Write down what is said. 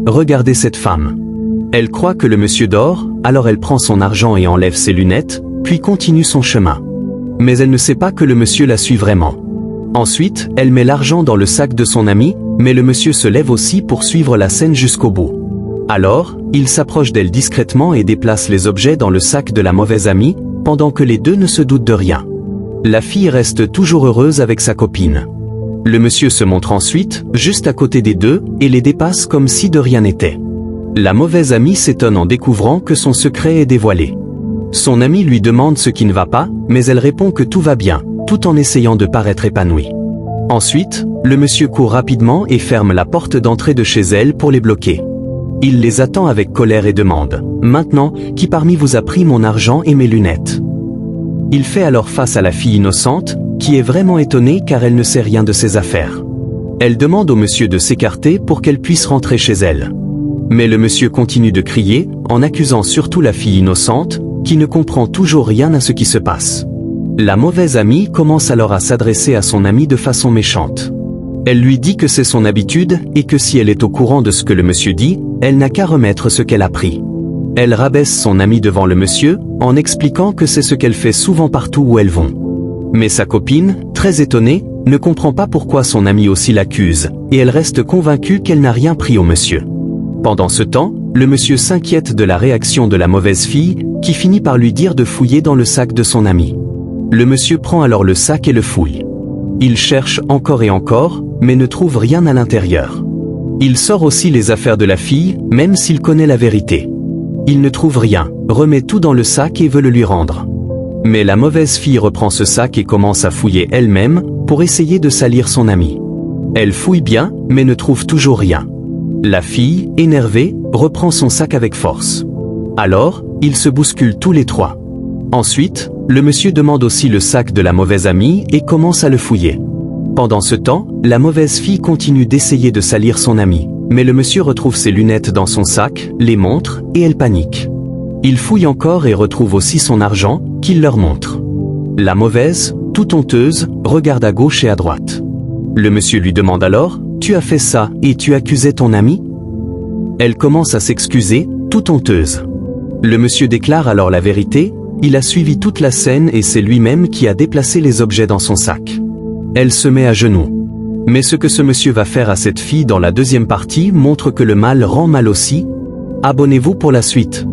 regardez cette femme. Elle croit que le monsieur dort, alors elle prend son argent et enlève ses lunettes, puis continue son chemin. Mais elle ne sait pas que le monsieur la suit vraiment. Ensuite, elle met l'argent dans le sac de son ami, mais le monsieur se lève aussi pour suivre la scène jusqu'au bout. Alors, il s'approche d'elle discrètement et déplace les objets dans le sac de la mauvaise amie, pendant que les deux ne se doutent de rien. La fille reste toujours heureuse avec sa copine. Le monsieur se montre ensuite, juste à côté des deux, et les dépasse comme si de rien n'était. La mauvaise amie s'étonne en découvrant que son secret est dévoilé. Son amie lui demande ce qui ne va pas, mais elle répond que tout va bien, tout en essayant de paraître épanouie. Ensuite, le monsieur court rapidement et ferme la porte d'entrée de chez elle pour les bloquer. Il les attend avec colère et demande « Maintenant, qui parmi vous a pris mon argent et mes lunettes ?» Il fait alors face à la fille innocente, qui est vraiment étonnée car elle ne sait rien de ses affaires. Elle demande au monsieur de s'écarter pour qu'elle puisse rentrer chez elle. Mais le monsieur continue de crier, en accusant surtout la fille innocente, qui ne comprend toujours rien à ce qui se passe. La mauvaise amie commence alors à s'adresser à son amie de façon méchante. Elle lui dit que c'est son habitude et que si elle est au courant de ce que le monsieur dit, elle n'a qu'à remettre ce qu'elle a pris. Elle rabaisse son amie devant le monsieur, en expliquant que c'est ce qu'elle fait souvent partout où elles vont. Mais sa copine, très étonnée, ne comprend pas pourquoi son amie aussi l'accuse, et elle reste convaincue qu'elle n'a rien pris au monsieur. Pendant ce temps, le monsieur s'inquiète de la réaction de la mauvaise fille, qui finit par lui dire de fouiller dans le sac de son amie. Le monsieur prend alors le sac et le fouille. Il cherche encore et encore, mais ne trouve rien à l'intérieur. Il sort aussi les affaires de la fille, même s'il connaît la vérité. Il ne trouve rien, remet tout dans le sac et veut le lui rendre. Mais la mauvaise fille reprend ce sac et commence à fouiller elle-même, pour essayer de salir son amie. Elle fouille bien, mais ne trouve toujours rien. La fille, énervée, reprend son sac avec force. Alors, ils se bousculent tous les trois. Ensuite, le monsieur demande aussi le sac de la mauvaise amie et commence à le fouiller. Pendant ce temps, la mauvaise fille continue d'essayer de salir son amie, mais le monsieur retrouve ses lunettes dans son sac, les montre, et elle panique. Il fouille encore et retrouve aussi son argent, qu'il leur montre. La mauvaise, toute honteuse, regarde à gauche et à droite. Le monsieur lui demande alors « Tu as fait ça et tu accusais ton ami ?» Elle commence à s'excuser, toute honteuse. Le monsieur déclare alors la vérité, il a suivi toute la scène et c'est lui-même qui a déplacé les objets dans son sac. Elle se met à genoux. Mais ce que ce monsieur va faire à cette fille dans la deuxième partie montre que le mal rend mal aussi. Abonnez-vous pour la suite.